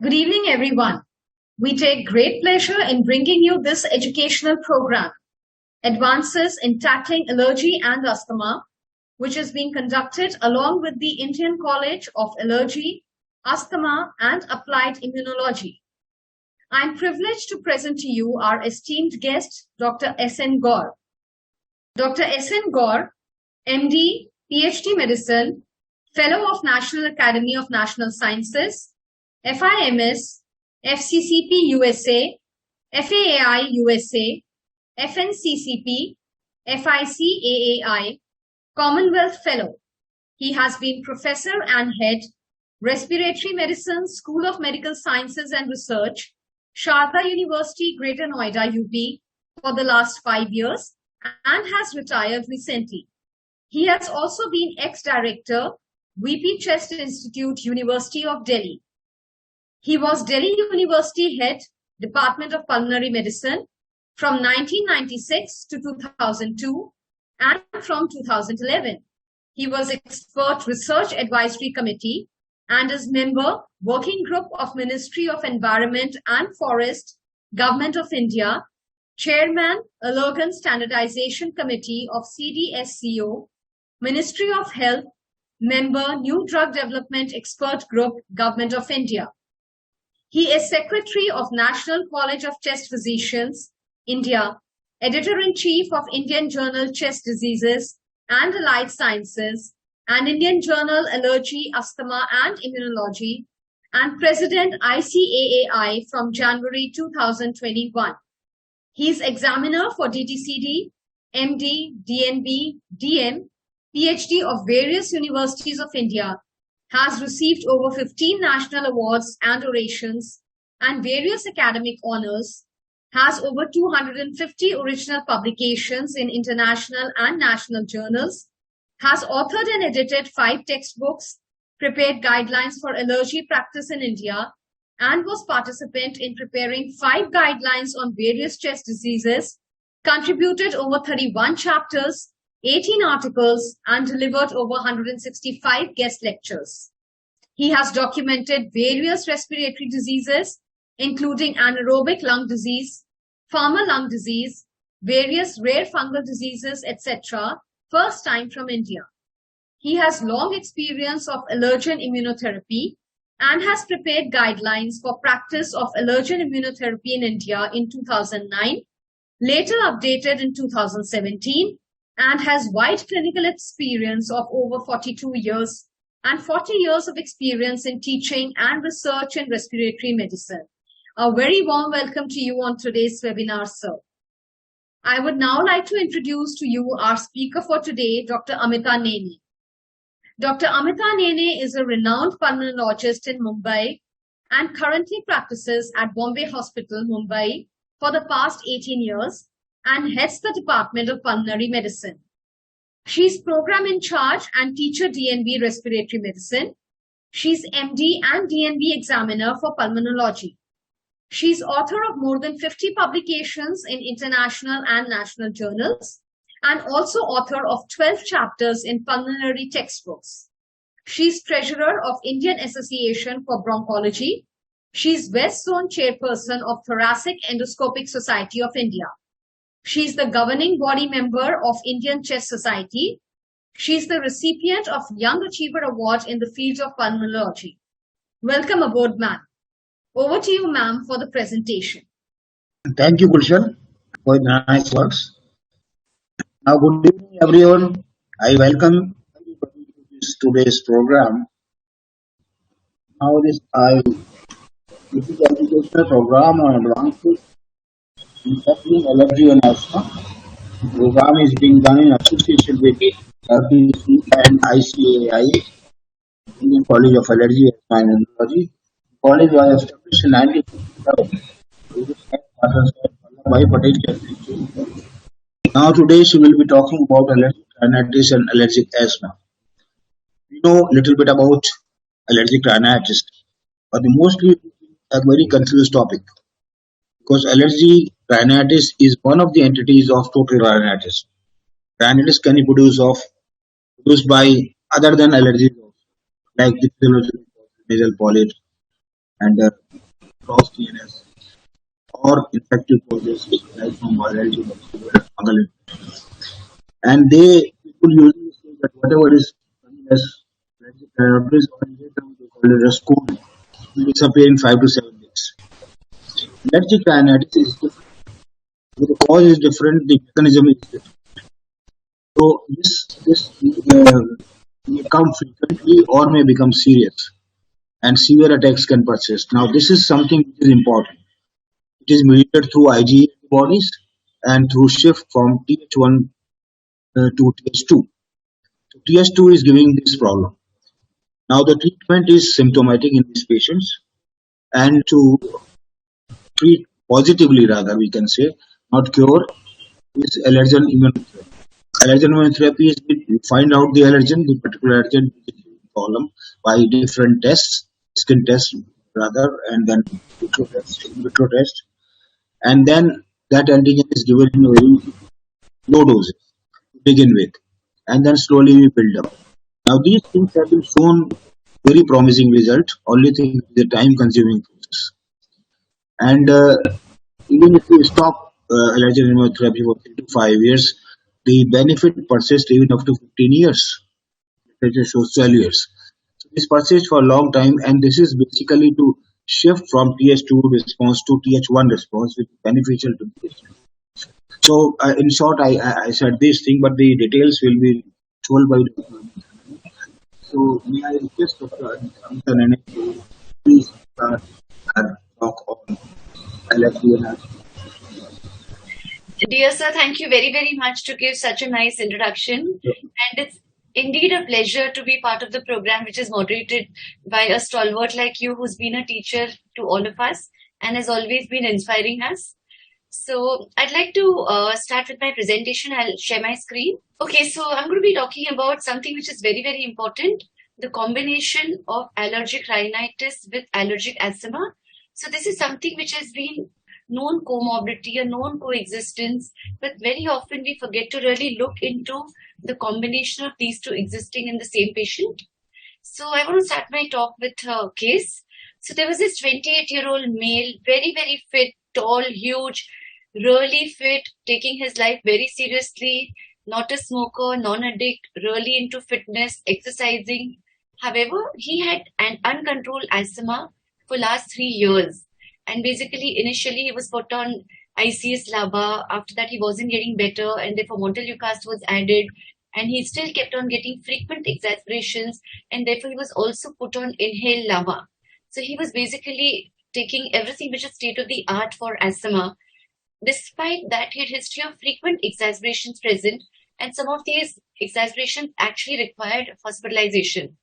Good evening, everyone. We take great pleasure in bringing you this educational program, Advances in Tackling Allergy and Asthma, which is being conducted along with the Indian College of Allergy, Asthma and Applied Immunology. I'm privileged to present to you our esteemed guest, Dr. S N Gaur. Dr. S N Gaur, MD, PhD Medicine, Fellow of National Academy of National Sciences, FIMS, FCCP USA, FAAI USA, FNCCP, FICAAI, Commonwealth Fellow. He has been Professor and Head, Respiratory Medicine, School of Medical Sciences and Research, Sharda University, Greater Noida, UP, for the last 5 years and has retired recently. He has also been ex-director, VP Chest Institute, University of Delhi. He was Delhi University Head, Department of Pulmonary Medicine from 1996 to 2002 and from 2011. He was Expert Research Advisory Committee and is member Working Group of Ministry of Environment and Forest, Government of India, Chairman Allergen Standardization Committee of CDSCO, Ministry of Health, member New Drug Development Expert Group, Government of India. He is Secretary of National College of Chest Physicians, India, Editor-in-Chief of Indian Journal Chest Diseases and Allied Sciences, and Indian Journal Allergy, Asthma and Immunology, and President ICAAI from January 2021. He is examiner for DTCD, MD, DNB, DM, PhD of various universities of India, has received over 15 national awards and orations and various academic honors, has over 250 original publications in international and national journals, has authored and edited 5 textbooks, prepared guidelines for allergy practice in India, and was participant in preparing 5 guidelines on various chest diseases, contributed over 31 chapters, 18 articles, and delivered over 165 guest lectures. He has documented various respiratory diseases, including anaerobic lung disease, farmer lung disease, various rare fungal diseases, etc., first time from India. He has long experience of allergen immunotherapy and has prepared guidelines for practice of allergen immunotherapy in India in 2009, later updated in 2017, and has wide clinical experience of over 42 years and 40 years of experience in teaching and research in respiratory medicine. A very warm welcome to you on today's webinar, sir. I would now like to introduce to you our speaker for today, Dr. Amita Nene. Dr. Amita Nene is a renowned pulmonologist in Mumbai and currently practices at Bombay Hospital, Mumbai for the past 18 years and heads the Department of Pulmonary Medicine. She's program in charge and teacher DNB Respiratory Medicine. She's MD and DNB examiner for pulmonology. She's author of more than 50 publications in international and national journals and also author of 12 chapters in pulmonary textbooks. She's treasurer of Indian Association for Bronchology. She's West Zone chairperson of Thoracic Endoscopic Society of India. She's the governing body member of Indian Chest Society. She's the recipient of Young Achiever Award in the field of pulmonology. Welcome aboard, ma'am. Over to you, ma'am, for the presentation. Thank you, Gulshan, for the nice words. Now, good evening, everyone. I welcome everybody to today's program. Now, this is the educational program on advances in tackling allergy and asthma. The program is being done in association with RPC and ICAI, Indian College of Allergy and Immunology. The college was established in 1957. Now today she will be talking about allergic rhinitis and allergic asthma. We know a little bit about allergic rhinitis, but mostly a very confused topic because allergic rhinitis is one of the entities of total rhinitis. Rhinitis can be produced by other than allergies like the nasal polyps and cross TNS, or infective causes like from allergy or fungal infection. And they people usually say that whatever is coming as allergies or in term they call it as cold will disappear in 5 to 7 days. Allergic rhinitis is different. The cause is different, the mechanism is different. So this may come frequently or may become serious, and severe attacks can persist. Now, this is something which is important. It is mediated through IgE antibodies and through shift from Th1 to Th2. So Th2 is giving this problem. Now, the treatment is symptomatic in these patients, and to treat positively, rather, we can say, not cure, is allergen immunotherapy. Allergen immunotherapy is we find out the particular allergen problem by different tests, skin tests rather, and then in vitro test, and then that antigen is given in a very low doses to begin with, and then slowly we build up. Now these things have been shown very promising result. Only thing is the time consuming process. And even if we stop allergen immunotherapy for 3 to 5 years, the benefit persists even up to 15 years. Literature shows 12 years. So this persists for a long time, and this is basically to shift from Th2 response to Th1 response, which is beneficial to the patient. So, in short, I said this thing, but the details will be told by Dr. So, may I request Dr. Nene to please start our talk on allergy and asthma. Dear sir, thank you very, very much to give such a nice introduction. And it's indeed a pleasure to be part of the program, which is moderated by a stalwart like you, who's been a teacher to all of us and has always been inspiring us. So I'd like to start with my presentation. I'll share my screen. Okay, so I'm going to be talking about something which is very, very important, the combination of allergic rhinitis with allergic asthma. So this is something which has been known comorbidity, a known coexistence, but very often we forget to really look into the combination of these two existing in the same patient. So I want to start my talk with a case. So there was this 28-year-old male, very, very fit, tall, huge, really fit, taking his life very seriously, not a smoker, non-addict, really into fitness, exercising. However, he had an uncontrolled asthma for last 3 years. And basically, initially, he was put on ICS LABA. After that, he wasn't getting better, and therefore Montelukast was added. And he still kept on getting frequent exacerbations, and therefore he was also put on inhaled LABA. So he was basically taking everything which is state-of-the-art for asthma. Despite that, he had history of frequent exacerbations present, and some of these exacerbations actually required hospitalization.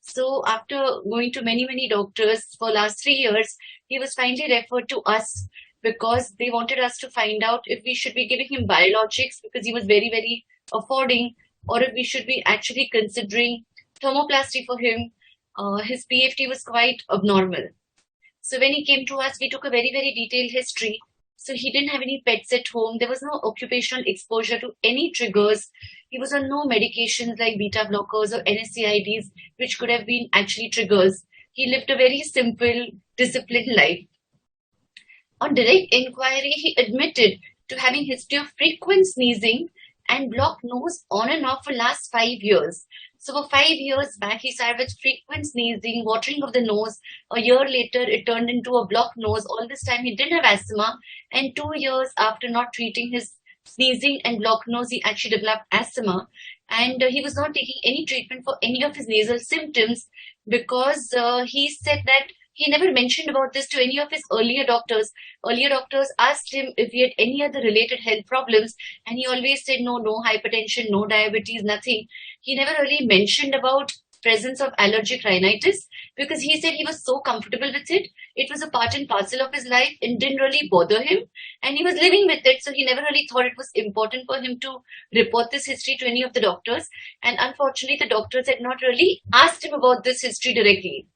So after going to many, many doctors for last 3 years, he was finally referred to us because they wanted us to find out if we should be giving him biologics because he was very, very affording, or if we should be actually considering thermoplasty for him. His PFT was quite abnormal. So when he came to us, we took a very, very detailed history. So he didn't have any pets at home. There was no occupational exposure to any triggers. He was on no medications like beta blockers or NSAIDs, which could have been actually triggers. He lived a very simple, disciplined life. On direct inquiry, he admitted to having history of frequent sneezing and blocked nose on and off for last 5 years. So for 5 years back, he started with frequent sneezing, watering of the nose. A year later, it turned into a blocked nose. All this time, he didn't have asthma. And 2 years after not treating his sneezing and blocked nose, he actually developed asthma. And he was not taking any treatment for any of his nasal symptoms because he said that he never mentioned about this to any of his earlier doctors. Earlier doctors asked him if he had any other related health problems, and he always said no hypertension, no diabetes, nothing. He never really mentioned about presence of allergic rhinitis because he said he was so comfortable with it. It was a part and parcel of his life and didn't really bother him, and he was living with it. So he never really thought it was important for him to report this history to any of the doctors. And unfortunately, the doctors had not really asked him about this history directly.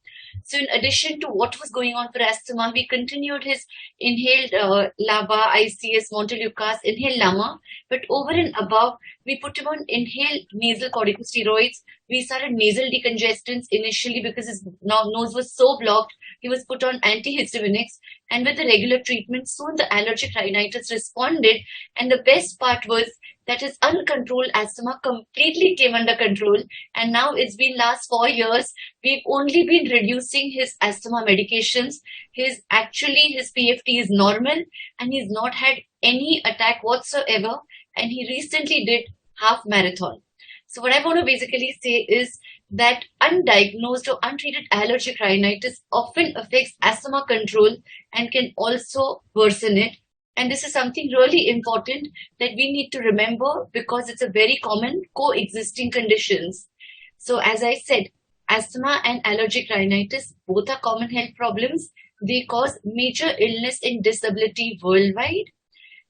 So in addition to what was going on for asthma, we continued his inhaled LABA, ICS, Montelukast, inhaled LAMA. But over and above, we put him on inhaled nasal corticosteroids We started nasal decongestants initially because his nose was so blocked. He was put on antihistaminics, and with the regular treatment, soon the allergic rhinitis responded. And the best part was that his uncontrolled asthma completely came under control. And now it's been last 4 years. We've only been reducing his asthma medications. His PFT is normal, and he's not had any attack whatsoever. And he recently did half marathon. So what I want to basically say is that undiagnosed or untreated allergic rhinitis often affects asthma control and can also worsen it. And this is something really important that we need to remember because it's a very common coexisting conditions. So as I said, asthma and allergic rhinitis both are common health problems. They cause major illness and disability worldwide.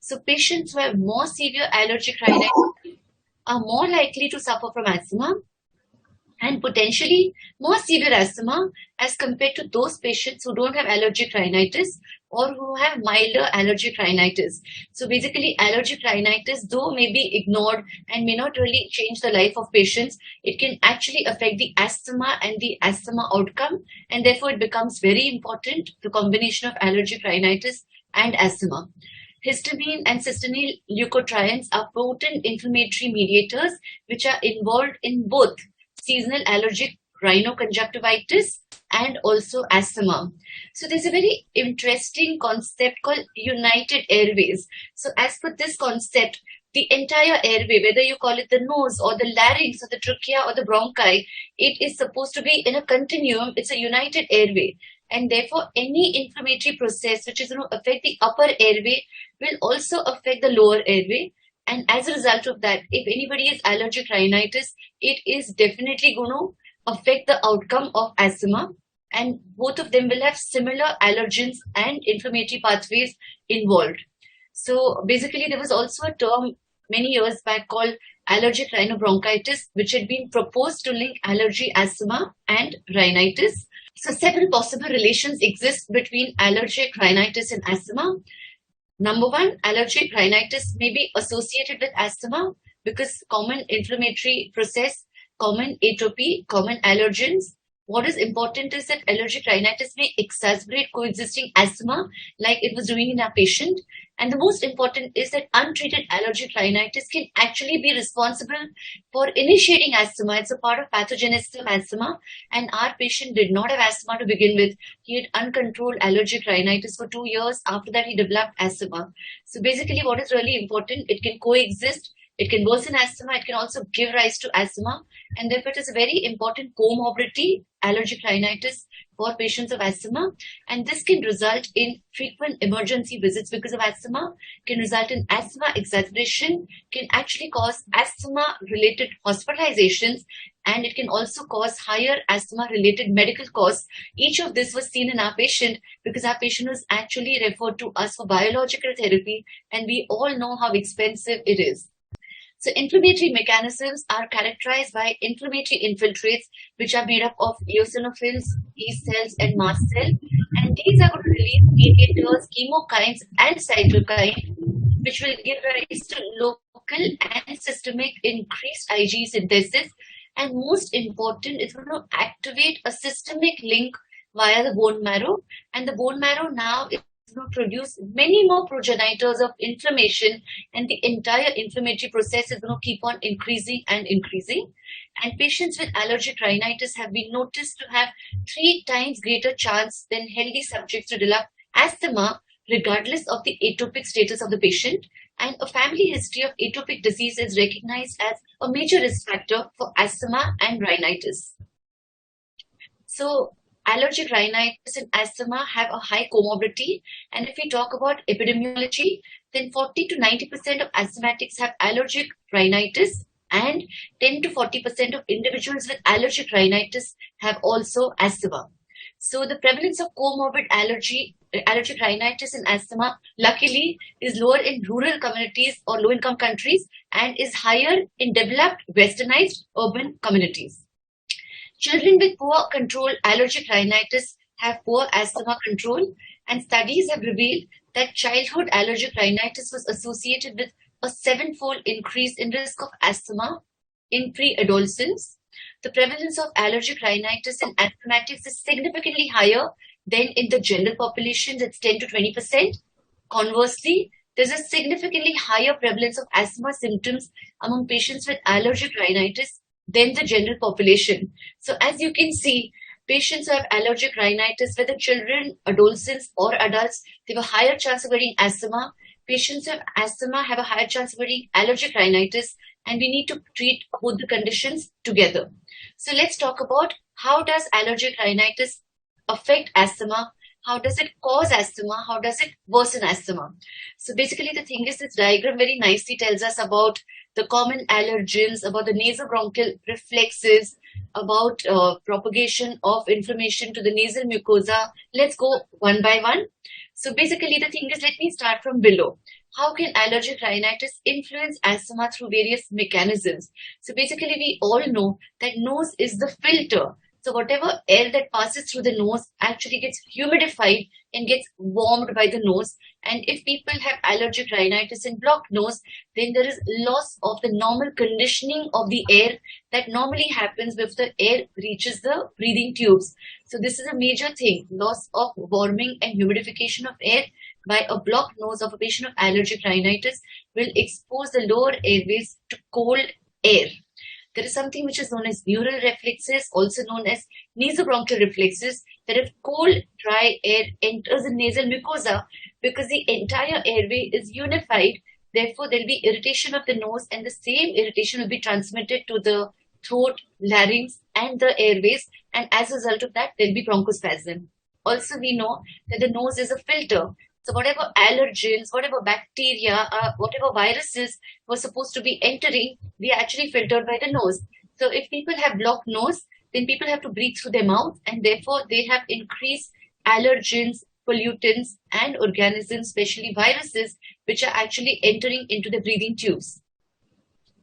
So patients who have more severe allergic rhinitis are more likely to suffer from asthma and potentially more severe asthma as compared to those patients who don't have allergic rhinitis or who have milder allergic rhinitis. So basically, allergic rhinitis, though may be ignored and may not really change the life of patients, it can actually affect the asthma and the asthma outcome, and therefore it becomes very important, the combination of allergic rhinitis and asthma. Histamine and cysteine leukotrienes are potent inflammatory mediators which are involved in both seasonal allergic rhinoconjunctivitis and also asthma. So there's a very interesting concept called united airways. So as per this concept, the entire airway, whether you call it the nose or the larynx or the trachea or the bronchi, it is supposed to be in a continuum. It's a united airway. And therefore, any inflammatory process which is going to affect the upper airway will also affect the lower airway. And as a result of that, if anybody has allergic rhinitis, it is definitely going to affect the outcome of asthma. And both of them will have similar allergens and inflammatory pathways involved. So basically, there was also a term many years back called allergic rhinobronchitis, which had been proposed to link allergy, asthma, and rhinitis. So several possible relations exist between allergic rhinitis and asthma. Number one, allergic rhinitis may be associated with asthma because common inflammatory process, common atopy, common allergens. What is important is that allergic rhinitis may exacerbate coexisting asthma like it was doing in our patient. And the most important is that untreated allergic rhinitis can actually be responsible for initiating asthma. It's a part of pathogenesis of asthma. And our patient did not have asthma to begin with. He had uncontrolled allergic rhinitis for 2 years. After that, he developed asthma. So basically, what is really important, it can coexist. It can worsen asthma. It can also give rise to asthma. And therefore, it is a very important comorbidity, allergic rhinitis, for patients of asthma. And this can result in frequent emergency visits because of asthma, can result in asthma exacerbation, can actually cause asthma-related hospitalizations, and it can also cause higher asthma-related medical costs. Each of this was seen in our patient because our patient was actually referred to us for biological therapy, and we all know how expensive it is. So inflammatory mechanisms are characterized by inflammatory infiltrates, which are made up of eosinophils, yeast cells, and mast cell. And these are going to release mediators, chemokines, and cytokines, which will give rise to local and systemic increased Ig synthesis. And most important, it's going to activate a systemic link via the bone marrow. And the bone marrow now is going to produce many more progenitors of inflammation, and the entire inflammatory process is going to keep on increasing and increasing. And patients with allergic rhinitis have been noticed to have 3 times greater chance than healthy subjects to develop asthma, regardless of the atopic status of the patient. And a family history of atopic disease is recognized as a major risk factor for asthma and rhinitis. So allergic rhinitis and asthma have a high comorbidity. And if we talk about epidemiology, then 40 to 90% of asthmatics have allergic rhinitis, and 10 to 40% of individuals with allergic rhinitis have also asthma. So the prevalence of comorbid allergic rhinitis and asthma, luckily, is lower in rural communities or low-income countries and is higher in developed, westernized urban communities. Children with poor control allergic rhinitis have poor asthma control, and studies have revealed that childhood allergic rhinitis was associated with a 7-fold increase in risk of asthma in pre-adolescents. the prevalence of allergic rhinitis in asthmatics is significantly higher than in the general population, that's 10 to 20%. Conversely, there's a significantly higher prevalence of asthma symptoms among patients with allergic rhinitis than the general population. So as you can see, patients who have allergic rhinitis, whether children, adolescents, or adults, they have a higher chance of getting asthma. Patients who have asthma have a higher chance of getting allergic rhinitis, and we need to treat both the conditions together. So let's talk about how does allergic rhinitis affect asthma? How does it cause asthma? How does it worsen asthma? So basically the thing is, this diagram very nicely tells us about the common allergens, about the nasobronchial reflexes, about propagation of inflammation to the nasal mucosa. Let's go one by one. So basically the thing is, let me start from below. How can allergic rhinitis influence asthma through various mechanisms? So basically we all know that nose is the filter. So whatever air that passes through the nose actually gets humidified and gets warmed by the nose. And if people have allergic rhinitis and blocked nose, then there is loss of the normal conditioning of the air that normally happens if the air reaches the breathing tubes. So this is a major thing, loss of warming and humidification of air by a blocked nose of a patient of allergic rhinitis will expose the lower airways to cold air. There is something which is known as neural reflexes, also known as nasobronchial reflexes, that if cold, dry air enters the nasal mucosa, because the entire airway is unified, therefore there will be irritation of the nose, and the same irritation will be transmitted to the throat, larynx, and the airways, and as a result of that, there will be bronchospasm. Also, we know that the nose is a filter. So whatever allergens, whatever bacteria, whatever viruses were supposed to be entering, they are actually filtered by the nose. So if people have blocked nose, then people have to breathe through their mouth, and therefore they have increased allergens, pollutants, and organisms, especially viruses, which are actually entering into the breathing tubes.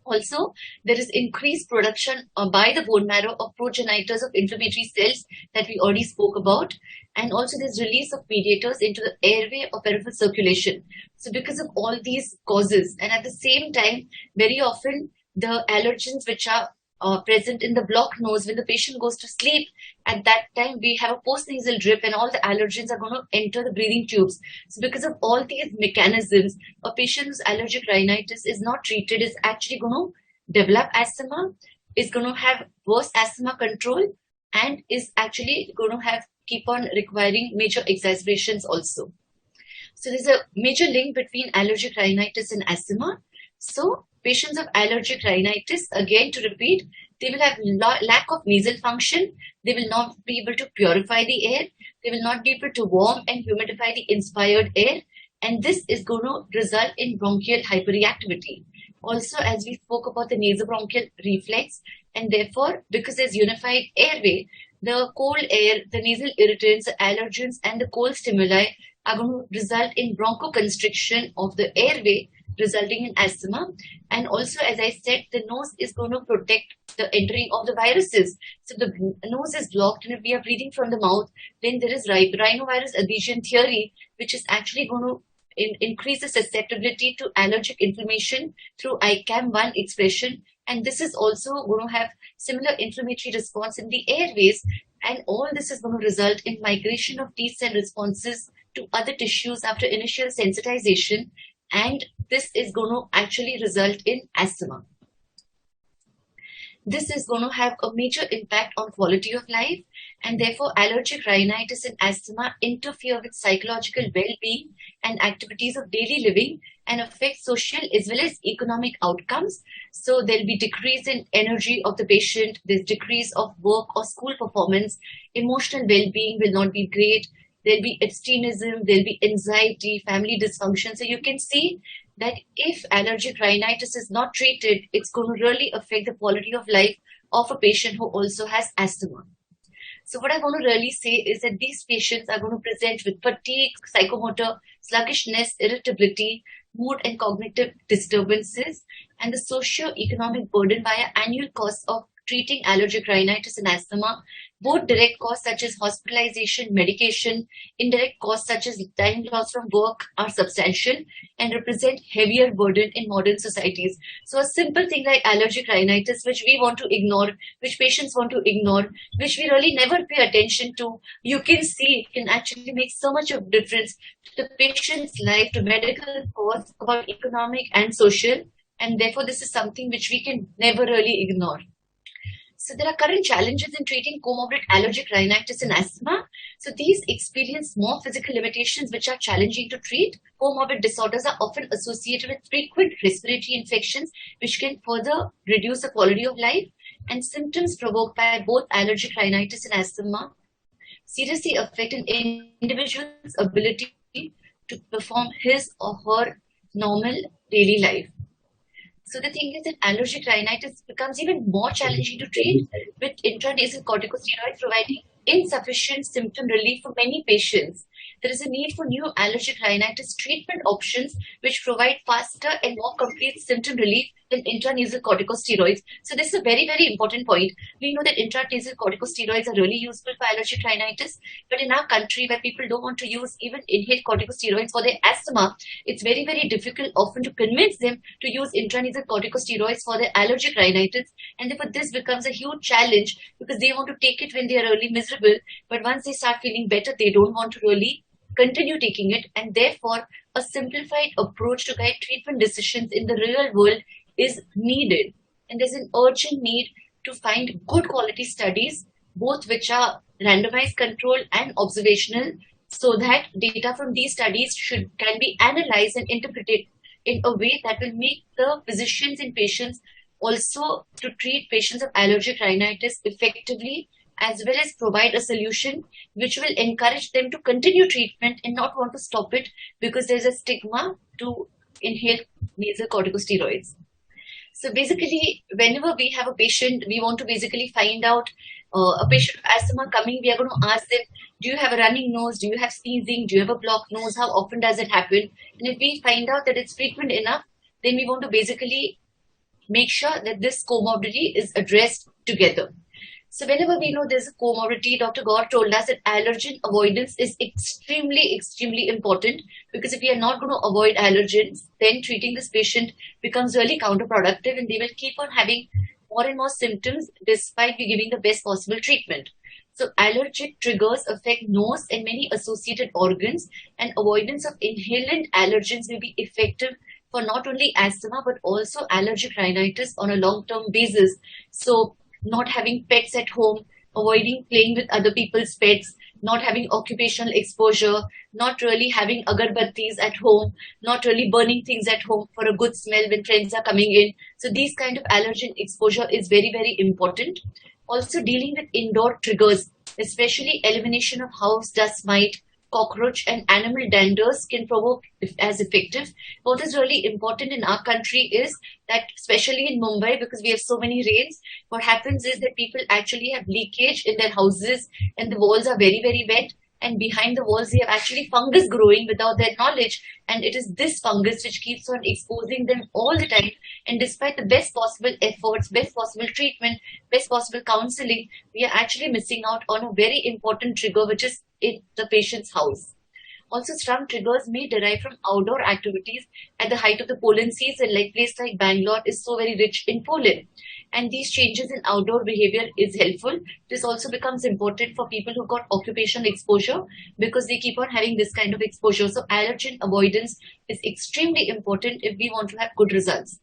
Also, there is increased production by the bone marrow of progenitors of inflammatory cells that we already spoke about. And also there's release of mediators into the airway or peripheral circulation. So because of all these causes, and at the same time, very often the allergens which are present in the blocked nose, when the patient goes to sleep, at that time we have a postnasal drip and all the allergens are going to enter the breathing tubes. So because of all these mechanisms, a patient whose allergic rhinitis is not treated is actually going to develop asthma, is going to have worse asthma control, and is actually going to have keep on requiring major exacerbations also. So there's a major link between allergic rhinitis and asthma. So patients of allergic rhinitis, again to repeat, they will have lack of nasal function. They will not be able to purify the air. They will not be able to warm and humidify the inspired air. And this is going to result in bronchial hyperreactivity. Also, as we spoke about the nasobronchial reflex, and therefore, because there's unified airway, the cold air, the nasal irritants, the allergens, and the cold stimuli are going to result in bronchoconstriction of the airway, resulting in asthma. And also, as I said, the nose is going to protect the entering of the viruses. So the nose is blocked, and if we are breathing from the mouth, then there is rhinovirus adhesion theory, which is actually going to increase the susceptibility to allergic inflammation through ICAM1 expression. And this is also going to have similar inflammatory response in the airways. And all this is going to result in migration of T cell responses to other tissues after initial sensitization. And this is going to actually result in asthma. This is going to have a major impact on quality of life, and therefore allergic rhinitis and asthma interfere with psychological well-being and activities of daily living and affect social as well as economic outcomes. So there'll be decrease in energy of the patient, there's decrease of work or school performance, emotional well-being will not be great, there'll be abstinence, there'll be anxiety, family dysfunction. So you can see that if allergic rhinitis is not treated, it's going to really affect the quality of life of a patient who also has asthma. So what I want to really say is that these patients are going to present with fatigue, psychomotor, sluggishness, irritability, mood and cognitive disturbances, and the socio-economic burden via annual costs of treating allergic rhinitis and asthma Both direct costs such as hospitalization, medication, indirect costs such as time lost from work are substantial and represent heavier burden in modern societies. So a simple thing like allergic rhinitis, which we want to ignore, which patients want to ignore, which we really never pay attention to, you can see it can actually make so much of difference to the patient's life, to medical costs, about economic and social, and therefore this is something which we can never really ignore. So there are current challenges in treating comorbid allergic rhinitis and asthma. So these experience more physical limitations which are challenging to treat. Comorbid disorders are often associated with frequent respiratory infections which can further reduce the quality of life, and symptoms provoked by both allergic rhinitis and asthma seriously affect an individual's ability to perform his or her normal daily life. So the thing is that allergic rhinitis becomes even more challenging to treat, with intranasal corticosteroids providing insufficient symptom relief for many patients. There is a need for new allergic rhinitis treatment options which provide faster and more complete symptom relief than intranasal corticosteroids. So this is a very, very important point. We know that intranasal corticosteroids are really useful for allergic rhinitis, but in our country where people don't want to use even inhaled corticosteroids for their asthma, it's very, very difficult often to convince them to use intranasal corticosteroids for their allergic rhinitis, and therefore this becomes a huge challenge because they want to take it when they are really miserable, but once they start feeling better, they don't want to really continue taking it, and therefore a simplified approach to guide treatment decisions in the real world is needed. And there's an urgent need to find good quality studies, both which are randomized, controlled, and observational, so that data from these studies can be analyzed and interpreted in a way that will make the physicians and patients also to treat patients of allergic rhinitis effectively, as well as provide a solution which will encourage them to continue treatment and not want to stop it because there's a stigma to inhale nasal corticosteroids. So basically, whenever we have a patient, we want to basically find out a patient with asthma coming, we are going to ask them, do you have a running nose? Do you have sneezing? Do you have a blocked nose? How often does it happen? And if we find out that it's frequent enough, then we want to basically make sure that this comorbidity is addressed together. So whenever we know there's a comorbidity, Dr. Gaur told us that allergen avoidance is extremely, extremely important, because if we are not going to avoid allergens, then treating this patient becomes really counterproductive and they will keep on having more and more symptoms despite we giving the best possible treatment. So allergic triggers affect nose and many associated organs, and avoidance of inhalant allergens will be effective for not only asthma but also allergic rhinitis on a long-term basis. So not having pets at home, avoiding playing with other people's pets, not having occupational exposure, not really having agarbattis at home, not really burning things at home for a good smell when friends are coming in. So these kind of allergen exposure is very, very important. Also dealing with indoor triggers, especially elimination of house dust mite, cockroach and animal danders can provoke as effective. What is really important in our country is that, especially in Mumbai, because we have so many rains, what happens is that people actually have leakage in their houses and the walls are very, very wet. And behind the walls, they have actually fungus growing without their knowledge. And it is this fungus which keeps on exposing them all the time. And despite the best possible efforts, best possible treatment, best possible counseling, we are actually missing out on a very important trigger, which is in the patient's house. Also, some triggers may derive from outdoor activities at the height of the pollen season, like place like Bangalore is so very rich in pollen. And these changes in outdoor behavior is helpful. This also becomes important for people who got occupational exposure because they keep on having this kind of exposure. So allergen avoidance is extremely important if we want to have good results.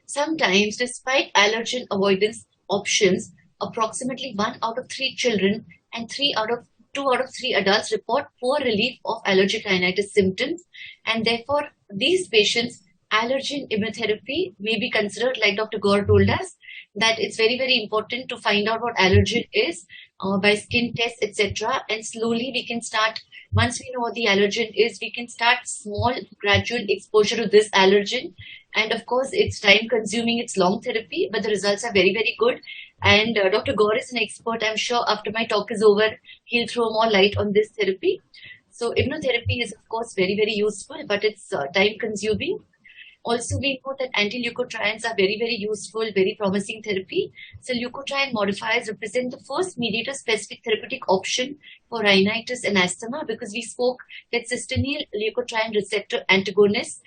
Sometimes, despite allergen avoidance options, approximately 1 out of 3 children and 2 out of 3 adults report poor relief of allergic rhinitis symptoms, and therefore these patients, allergen immunotherapy may be considered, like Dr. Gaur told us, that it's very, very important to find out what allergen is by skin tests, etc. And slowly we can start, once we know what the allergen is, we can start small gradual exposure to this allergen. And of course, it's time consuming, it's long therapy, but the results are very, very good. And Dr. Gaur is an expert. I'm sure after my talk is over, he'll throw more light on this therapy. So immunotherapy is of course very, very useful, but it's time consuming. Also, we know that anti-leukotrienes are very, very useful, very promising therapy. So, leukotriene modifiers represent the first mediator-specific therapeutic option for rhinitis and asthma, because we spoke that cysteine leukotriene receptor antagonists,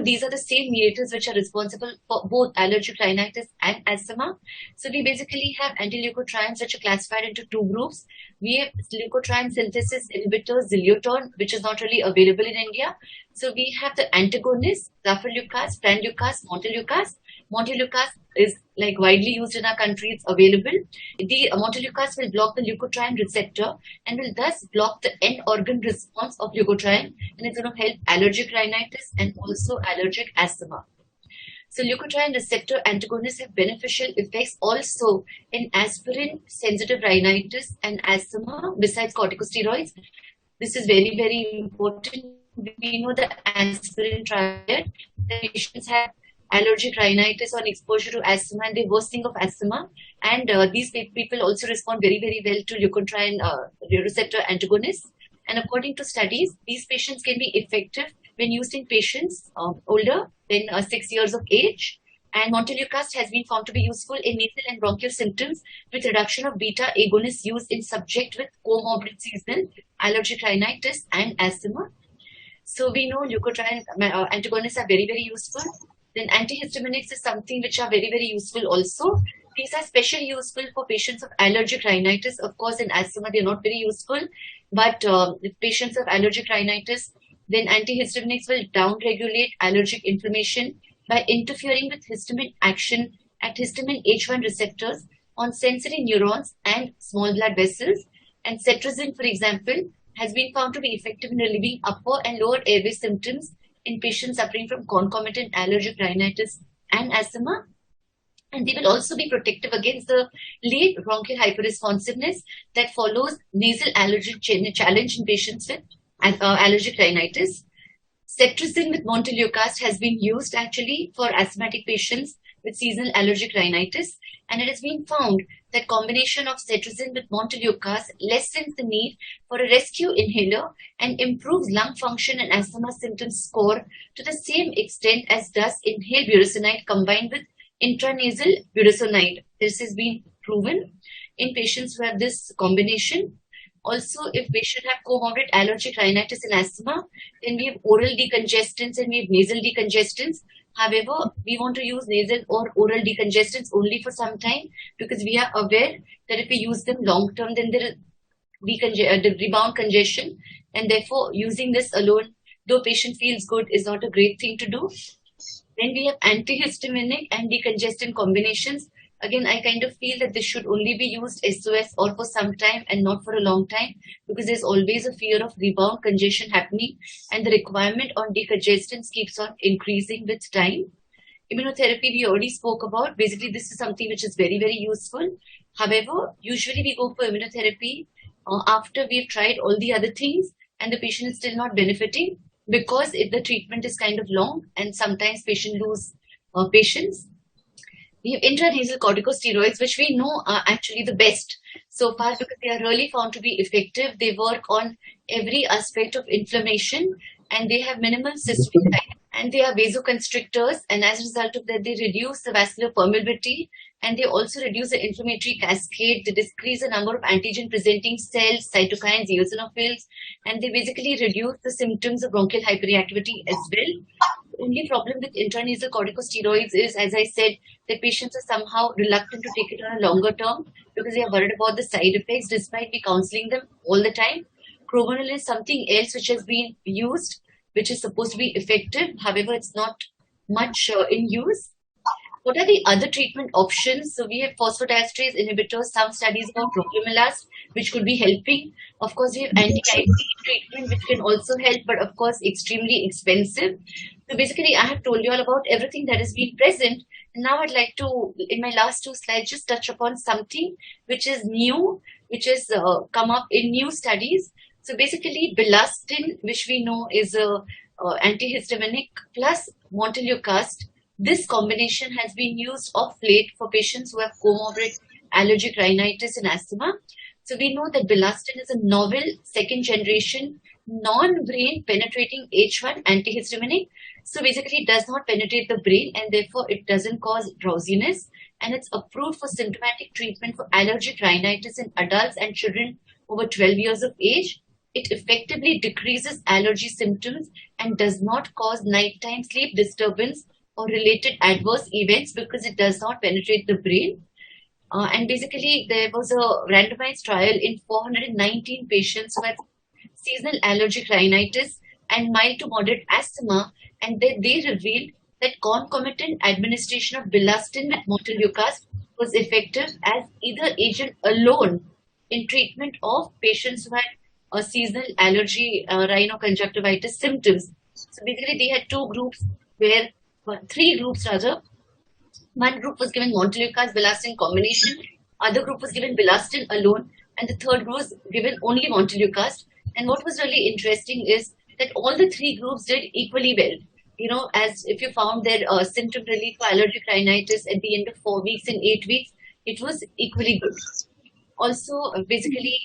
these are the same mediators which are responsible for both allergic rhinitis and asthma. So, we basically have anti-leukotrienes which are classified into two groups. We have leukotriene synthesis inhibitors, Xilioton, which is not really available in India. So we have the antagonists, Rafeleucas, Pranleucas, Monteleucas. Monteleucas is like widely used in our country, it's available. The Monteleucas will block the leukotriene receptor and will thus block the end organ response of leukotriene, and it's going to help allergic rhinitis and also allergic asthma. So leukotriene receptor antagonists have beneficial effects also in aspirin-sensitive rhinitis and asthma besides corticosteroids. This is very, very important. We know the aspirin triad, the patients have allergic rhinitis on exposure to asthma and the worsening of asthma. And these people also respond very, very well to leukotriene receptor antagonists. And according to studies, these patients can be effective when used in patients older than 6 years of age. And Monteleucas has been found to be useful in nasal and bronchial symptoms with reduction of beta agonists used in subject with comorbid seasonal allergic rhinitis and asthma. So we know leukotriene antagonists are very, very useful. Then antihistaminics is something which are very, very useful also. These are especially useful for patients of allergic rhinitis. Of course, in asthma, they're not very useful. But with patients of allergic rhinitis, then antihistaminics will downregulate allergic inflammation by interfering with histamine action at histamine H1 receptors on sensory neurons and small blood vessels. And cetirizine, for example, has been found to be effective in relieving upper and lower airway symptoms in patients suffering from concomitant allergic rhinitis and asthma. And they will also be protective against the late bronchial hyperresponsiveness that follows nasal allergen challenge in patients with allergic rhinitis. Cetirizine with Monteleucas has been used actually for asthmatic patients with seasonal allergic rhinitis, and it has been found that combination of cetirizine with Monteleucas lessens the need for a rescue inhaler and improves lung function and asthma symptoms score to the same extent as does inhaled budesonide combined with intranasal budesonide. This has been proven in patients who have this combination. Also, if patients have comorbid allergic rhinitis and asthma, then we have oral decongestants and we have nasal decongestants. However, we want to use nasal or oral decongestants only for some time, because we are aware that if we use them long term, then there the rebound congestion, and therefore using this alone, though patient feels good, is not a great thing to do. Then we have antihistaminic and decongestant combinations. Again, I kind of feel that this should only be used SOS or for some time and not for a long time, because there's always a fear of rebound congestion happening and the requirement on decongestants keeps on increasing with time. Immunotherapy we already spoke about. Basically, this is something which is very, very useful. However, usually we go for immunotherapy after we've tried all the other things and the patient is still not benefiting, because if the treatment is kind of long and sometimes patient lose patience. We have intranasal corticosteroids, which we know are actually the best so far because they are really found to be effective. They work on every aspect of inflammation and they have minimal systemic side, and they are vasoconstrictors, and as a result of that, they reduce the vascular permeability and they also reduce the inflammatory cascade. They decrease the number of antigen-presenting cells, cytokines, eosinophils, and they basically reduce the symptoms of bronchial hyperreactivity as well. The only problem with intranasal corticosteroids is, as I said, that patients are somehow reluctant to take it on a longer term because they are worried about the side effects despite we counseling them all the time. Cromonal is something else which has been used, which is supposed to be effective. However, it's not much in use. What are the other treatment options? So we have phosphodiesterase inhibitors, some studies about roflumilast, which could be helping. Of course, we have anti-IgE treatment, which can also help, but of course, extremely expensive. So basically, I have told you all about everything that has been present. And now I'd like to, in my last two slides, just touch upon something which is new, which has come up in new studies. So basically, belastin, which we know is a antihistaminic, plus Monteleucas. This combination has been used of late for patients who have comorbid allergic rhinitis and asthma. So we know that belastin is a novel second generation non-brain penetrating H1 antihistaminic. So basically it does not penetrate the brain and therefore it doesn't cause drowsiness, and it's approved for symptomatic treatment for allergic rhinitis in adults and children over 12 years of age. It effectively decreases allergy symptoms and does not cause nighttime sleep disturbance or related adverse events because it does not penetrate the brain. And basically, there was a randomized trial in 419 patients who had seasonal allergic rhinitis and mild to moderate asthma, and then they revealed that concomitant administration of bilastine with montelukast was effective as either agent alone in treatment of patients who had a seasonal allergy rhinoconjunctivitis symptoms. So basically, they had three groups rather. One group was given montelukast bilastine combination, other group was given bilastine alone, and the third group was given only montelukast. And what was really interesting is that all the three groups did equally well. As if you found their symptom relief for allergic rhinitis at the end of 4 weeks and 8 weeks, it was equally good. Also, basically,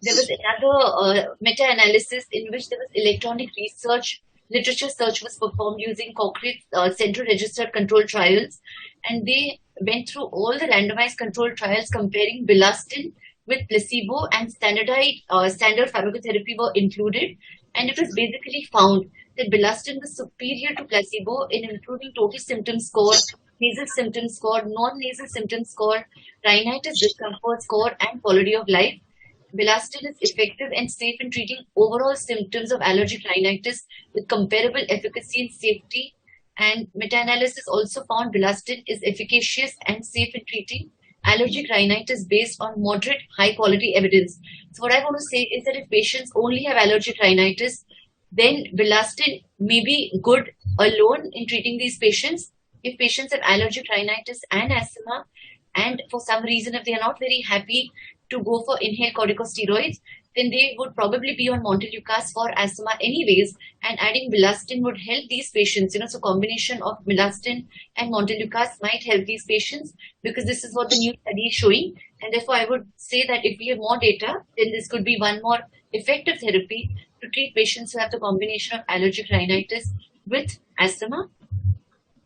there was another meta-analysis in which there was electronic research, literature search was performed using Cochrane's central registered control trials, and they went through all the randomized control trials comparing bilastine with placebo, and standard pharmacotherapy were included, and it was basically found that bilastine was superior to placebo in improving total symptom score, nasal symptom score, non-nasal symptom score, rhinitis discomfort score, and quality of life. Bilastine is effective and safe in treating overall symptoms of allergic rhinitis with comparable efficacy and safety. And meta-analysis also found bilastine is efficacious and safe in treating allergic rhinitis based on moderate high-quality evidence. So what I want to say is that if patients only have allergic rhinitis, then bilastine may be good alone in treating these patients. If patients have allergic rhinitis and asthma, and for some reason if they are not very happy to go for inhaled corticosteroids, then they would probably be on montelukast for asthma anyways, and adding bilastine would help these patients. So combination of bilastine and montelukast might help these patients because this is what the new study is showing, and therefore I would say that if we have more data, then this could be one more effective therapy to treat patients who have the combination of allergic rhinitis with asthma.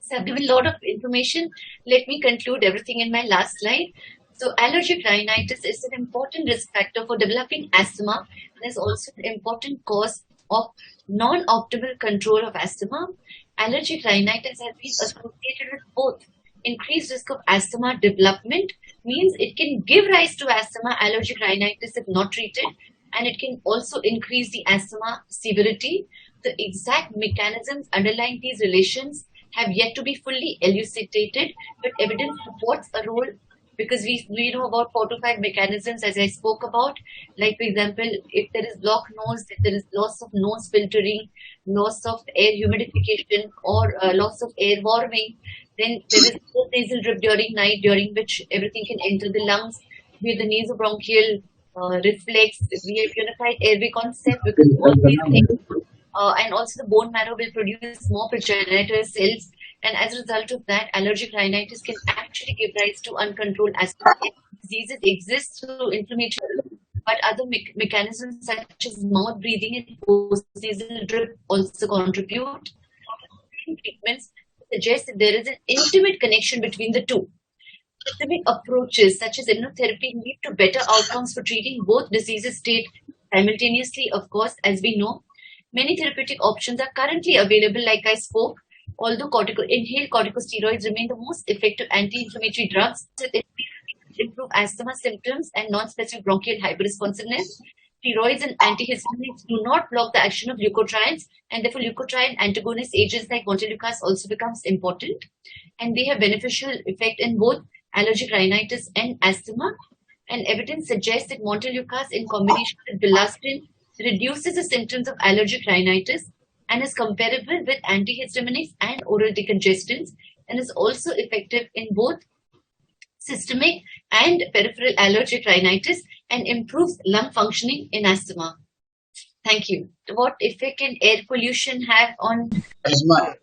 So I've given a lot of information. Let me conclude everything in my last slide. So allergic rhinitis is an important risk factor for developing asthma and is also an important cause of non-optimal control of asthma. Allergic rhinitis has been associated with both increased risk of asthma development, means it can give rise to asthma, allergic rhinitis if not treated, and it can also increase the asthma severity. The exact mechanisms underlying these relations have yet to be fully elucidated, but evidence supports a role because we know about 4 to 5 mechanisms as I spoke about. Like, for example, if there is blocked nose, if there is loss of nose filtering, loss of air humidification, or loss of air warming, then there is nasal drip during night, during which everything can enter the lungs. We have the nasobronchial reflex, we have unified airway concept because all these things, and also the bone marrow will produce more progenitor cells, and as a result of that, allergic rhinitis can actually give rise to uncontrolled asthma. Diseases exist through inflammatory, but other mechanisms such as mouth breathing and post-nasal drip also contribute. Treatments suggest that there is an intimate connection between the two. Specific approaches such as immunotherapy lead to better outcomes for treating both diseases state simultaneously, of course, as we know. Many therapeutic options are currently available, like I spoke, although inhaled corticosteroids remain the most effective anti-inflammatory drugs that improve asthma symptoms and non-specific bronchial hyperresponsiveness. Steroids and antihistaminics do not block the action of leukotrienes, and therefore leukotriene antagonist agents like montelukast also becomes important, and they have beneficial effect in both allergic rhinitis and asthma. And evidence suggests that montelukast in combination with bilastine reduces the symptoms of allergic rhinitis and is comparable with antihistaminics and oral decongestants, and is also effective in both systemic and peripheral allergic rhinitis and improves lung functioning in asthma. Thank you. What effect can air pollution have on Asthma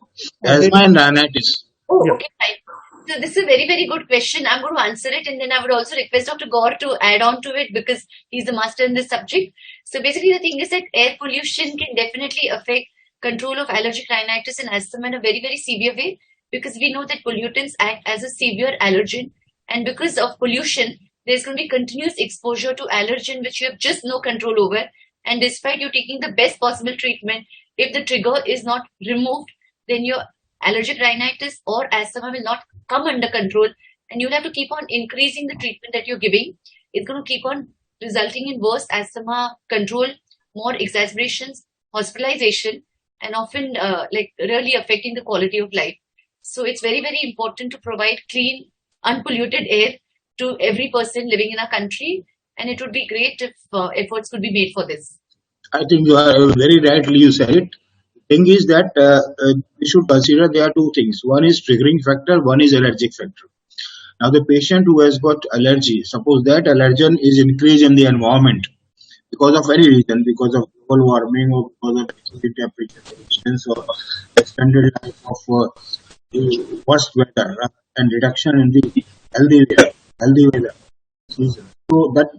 and rhinitis. Oh, Yeah. okay, fine. So this is a very, very good question. I'm going to answer it, and then I would also request Dr. Gaur to add on to it because he's the master in this subject. So basically, the thing is that air pollution can definitely affect control of allergic rhinitis and asthma in a very, very severe way because we know that pollutants act as a severe allergen, and because of pollution, there's going to be continuous exposure to allergen which you have just no control over. And despite you taking the best possible treatment, if the trigger is not removed, then your allergic rhinitis or asthma will not come under control, and you'll have to keep on increasing the treatment that you're giving. It's going to keep on resulting in worse asthma control, more exacerbations, hospitalization, and often like really affecting the quality of life. So it's very, very important to provide clean, unpolluted air to every person living in our country, and it would be great if efforts could be made for this. I think you are very rightly you said it. Thing is that we should consider there are two things. One is triggering factor, one is allergic factor. Now, the patient who has got allergy, suppose that allergen is increased in the environment because of any reason, because of global warming or because of excessive temperature variations or extended life of the worst weather and reduction in the healthy weather season. So that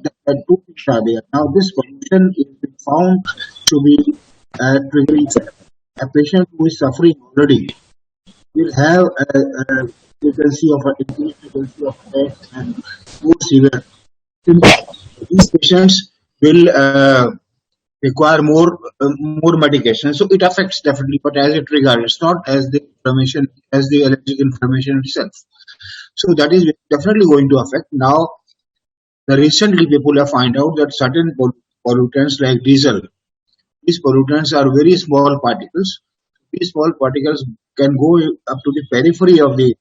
two things are there. Now, this pollution is been found to be triggering factor. A patient who is suffering already will have a frequency of increased frequency of headaches and more severe symptoms. These patients will require more medication. So it affects definitely, but as a trigger, it's not as the inflammation as the allergic inflammation itself. So that is definitely going to affect. Now, recently people have find out that certain pollutants like diesel, these pollutants are very small particles. These small particles can go up to the periphery of the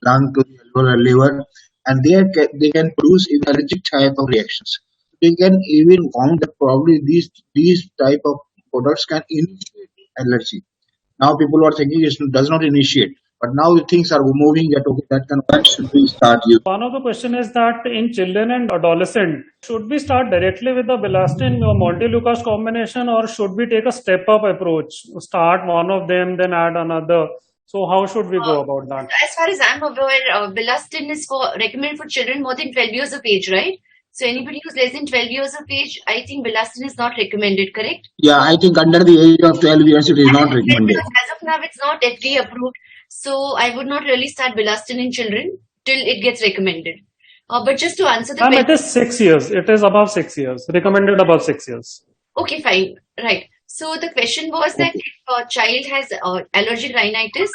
lung, to the alveolar liver, and they can produce allergic type of reactions. They can even found that probably these type of products can initiate allergy. Now people are thinking it does not initiate, but now the things are moving that okay, that can when should we start using? One of the question is that in children and adolescent, should we start directly with the Belastin or Montelukast combination, or should we take a step-up approach? Start one of them, then add another. So how should we go about that? As far as I'm aware, Belastin is recommended for children more than 12 years of age, right? So anybody who's less than 12 years of age, I think Belastin is not recommended, correct? Yeah, I think under the age of 12 years it is not recommended. As of now, it's not FDA approved. So I would not really start Belastin in children till it gets recommended. But just to answer the Ma'am, question. it is 6 years. It is above 6 years. Recommended above 6 years. Okay, fine. Right. So the question was that if a child has allergic rhinitis,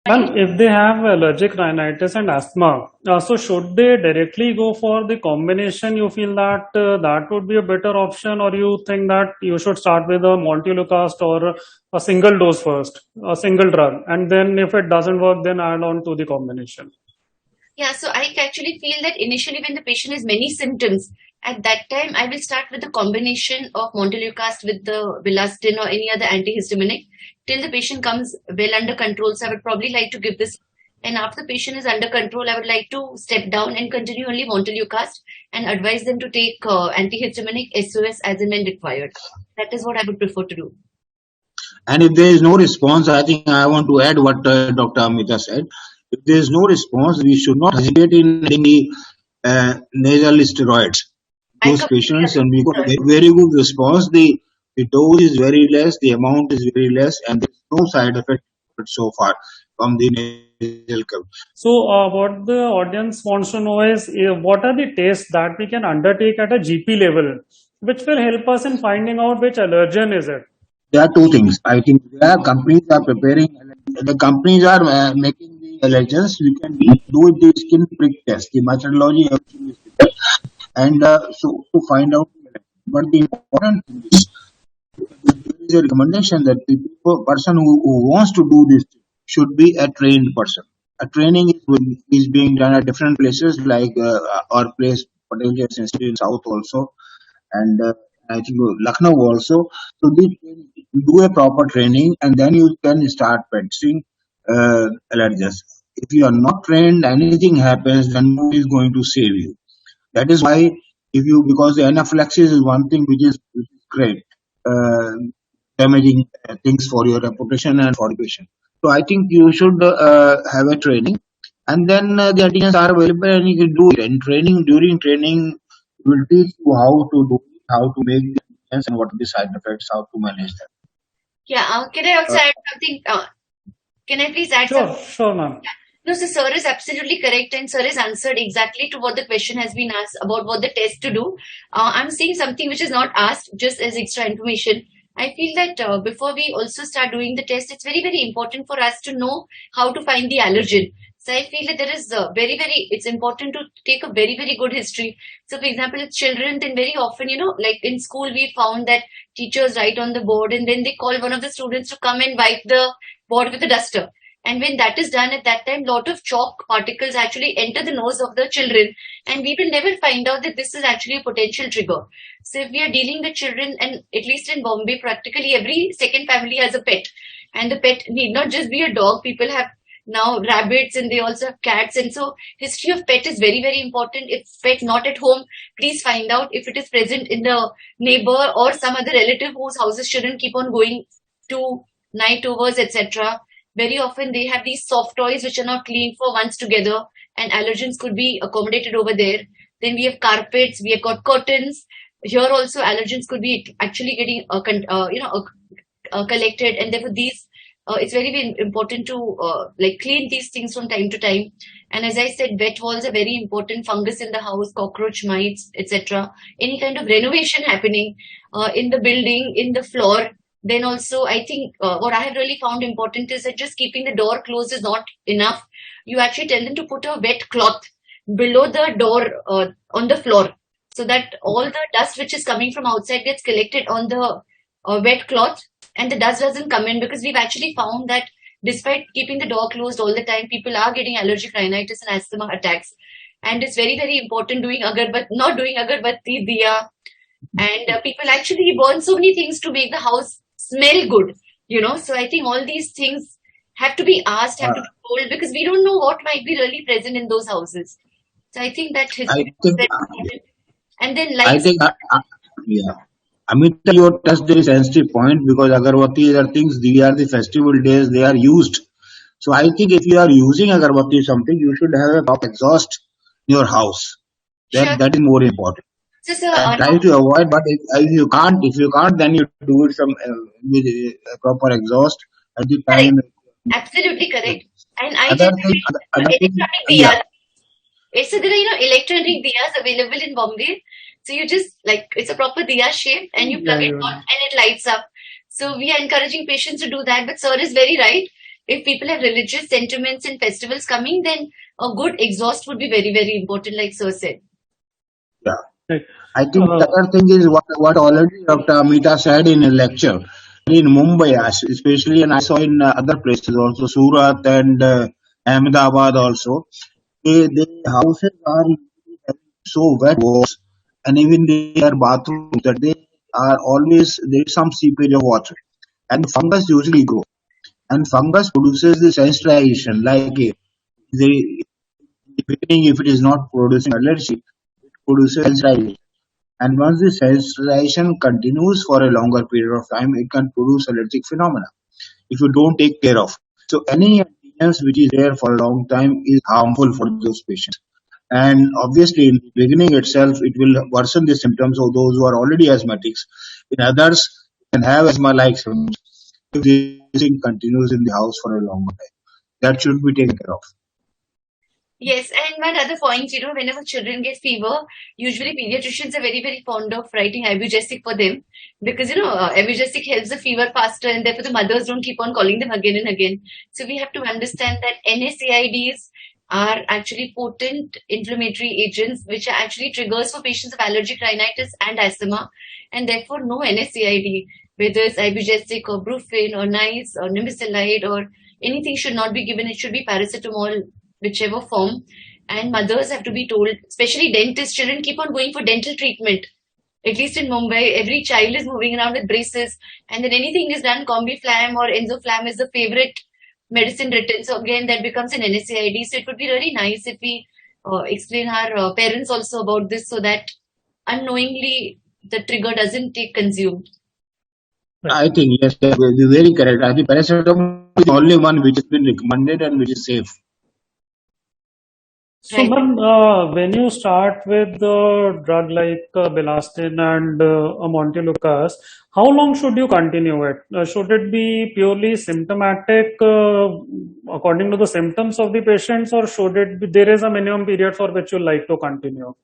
Ma'am, if they have allergic rhinitis and asthma, so should they directly go for the combination? You feel that that would be a better option, or you think that you should start with a Montelukast or a single dose first, a single drug, and then if it doesn't work, then add on to the combination? yeah, so I actually feel that initially when the patient has many symptoms, at that time I will start with the combination of Montelukast with the Belastin or any other antihistaminic till the patient comes well under control. So I would probably like to give this. And after the patient is under control, I would like to step down and continue only Montelukast and advise them to take antihistaminic SOS as and when required. That is what I would prefer to do. And if there is no response, I think I want to add what Dr. Amita said. If there is no response, we should not hesitate in adding the nasal steroids. Those patients, and we got a very good response. The dose is very less, the amount is very less, and there is no side effect so far from the nasal cover. So, what the audience wants to know is what are the tests that we can undertake at a GP level, which will help us in finding out which allergen is it? There are two things. I think companies are preparing. The companies are making the allergens. We can do the skin prick test, the methodology, everything is there. And so to find out. But the important thing is there is a recommendation that the person who wants to do this should be a trained person. A training is being done at different places, like our place, Patel Institute in South also, and I think Lucknow also. So they do a proper training, and then you can start practicing allergens. If you are not trained, anything happens, then who is going to save you? That is why because the anaphylaxis is one thing which is great, uh, damaging things for your reputation and for the patient. So I think you should have a training, and then the antigens are available and you can do it. And during training, will teach you how to do it, how to make the antigens and what are the side effects, how to manage them. Yeah, can I also Uh, add something? Can I please add Sure, something? sure, ma'am. No, so sir is absolutely correct, and sir has answered exactly to what the question has been asked about what the test to do. I'm saying something which is not asked, just as extra information. I feel that before we also start doing the test, it's very, very important for us to know how to find the allergen. So I feel that there is it's important to take a very, very good history. So for example, with children, then very often, like in school, we found that teachers write on the board and then they call one of the students to come and wipe the board with a duster. And when that is done at that time, lot of chalk particles actually enter the nose of the children, and we will never find out that this is actually a potential trigger. So if we are dealing with children, and at least in Bombay, practically every second family has a pet, and the pet need not just be a dog. People have now rabbits, and they also have cats, and so history of pet is very, very important. If pet not at home, please find out if it is present in the neighbor or some other relative whose houses children keep on going to night overs, etc. Very often they have these soft toys which are not cleaned for months together, and allergens could be accommodated over there. Then we have carpets, we have got curtains. Here also allergens could be actually getting collected, and therefore these it's very, very important to like clean these things from time to time. And as I said, wet walls are very important. Fungus in the house, cockroach, mites, etc. Any kind of renovation happening in the building, in the floor, then also, I think what I have really found important is that just keeping the door closed is not enough. You actually tell them to put a wet cloth below the door on the floor, so that all the dust which is coming from outside gets collected on the wet cloth, and the dust doesn't come in, because we've actually found that despite keeping the door closed all the time, people are getting allergic rhinitis and asthma attacks. And it's very, very important doing not doing agarbatti, diya, and people actually burn so many things to make the house smell good, so I think all these things have to be asked, have to be told, because we don't know what might be really present in those houses. So I think that I history think, is very important. And then I lights. think, yeah. Amita, you touched very sensitive point because agarbatti are things, they are the festival days, they are used. So I think if you are using agarbatti something, you should have a proper exhaust in your house. Sure. That is more important. So sir, And try to avoid, but if you can't, then you do it some with a proper exhaust at the correct, time. absolutely correct. And I Other tell thing, you, other thing, electronic yeah. diyas. So there are, electronic diyas available in Bombay. So you just like, it's a proper diya shape and you plug Yeah, it on and it lights up. So we are encouraging patients to do that. But sir is very right. If people have religious sentiments and festivals coming, then a good exhaust would be very, very important, like sir said. Yeah. right. I think the other thing is what already Dr. Amita said in a lecture. In Mumbai, especially, and I saw in other places also, Surat and Ahmedabad also, the houses are so wet walls and even their bathrooms that they are always there is some seepage of water and fungus usually grow and fungus produces the sensitization like the beginning if it is not producing allergy it produces sensitization. And once the sensitization continues for a longer period of time, it can produce allergic phenomena if you don't take care of. So any antigens which is there for a long time is harmful for those patients. And obviously, in the beginning itself, it will worsen the symptoms of those who are already asthmatics. In others, can have asthma-like symptoms if this thing continues in the house for a longer time. That should be taken care of. Yes, and one other point, whenever children get fever, usually pediatricians are very, very fond of writing ibugesic for them, because, ibugesic helps the fever faster, and therefore the mothers don't keep on calling them again and again. So we have to understand that NSAIDs are actually potent inflammatory agents, which are actually triggers for patients of allergic rhinitis and asthma, and therefore no NSAID, whether it's ibugesic or brufen or NICE or nimesulide or anything, should not be given. It should be paracetamol, whichever form. And mothers have to be told, especially dentists, children keep on going for dental treatment. At least in Mumbai, every child is moving around with braces, and then anything is done, Combiflam or Enzoflam is the favorite medicine written. So again, that becomes an NSAID. So it would be really nice if we explain our parents also about this, so that unknowingly the trigger doesn't take consumed. I think, yes, you're very correct. I think paracetamol is the only one which has been recommended and which is safe. So, Right. ma'am, when you start with the drug like Belastin and Montelukast, how long should you continue it? Should it be purely symptomatic according to the symptoms of the patients, or should it be there is a minimum period for which you like to continue?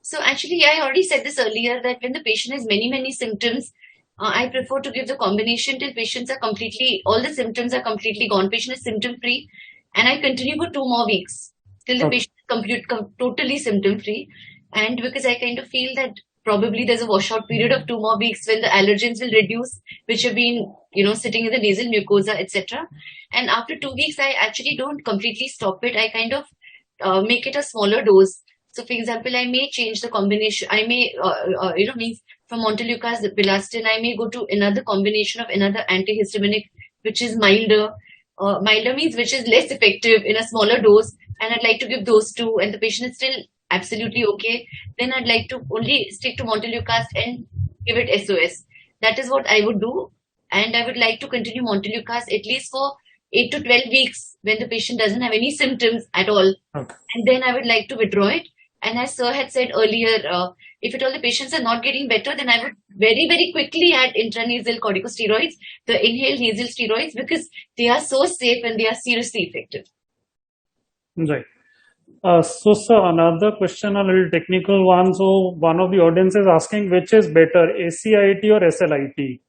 So actually, I already said this earlier that when the patient has many symptoms, I prefer to give the combination till patients are completely, all the symptoms are completely gone. Patient is symptom free, and I continue for 2 more weeks till the Okay. patient is totally symptom free. And because I kind of feel that probably there's a washout period of 2 more weeks when the allergens will reduce, which have been, sitting in the nasal mucosa, etc. And after 2 weeks, I actually don't completely stop it. I kind of make it a smaller dose. So, for example, I may change the combination. I may, means from Montelukast, Belastin, I may go to another combination of another antihistaminic, which is milder. Milder means which is less effective in a smaller dose, and I'd like to give those two, and the patient is still absolutely okay. Then I'd like to only stick to Montelukast and give it SOS. That is what I would do, and I would like to continue Montelukast at least for 8 to 12 weeks when the patient doesn't have any symptoms at all, Okay. and then I would like to withdraw it. And as Sir had said earlier, if at all the patients are not getting better, then I would very quickly add intranasal corticosteroids, the inhaled nasal steroids, because they are so safe and they are seriously effective. Right. So, sir, another question, a little technical one. So, one of the audience is asking which is better, ACIT or SLIT?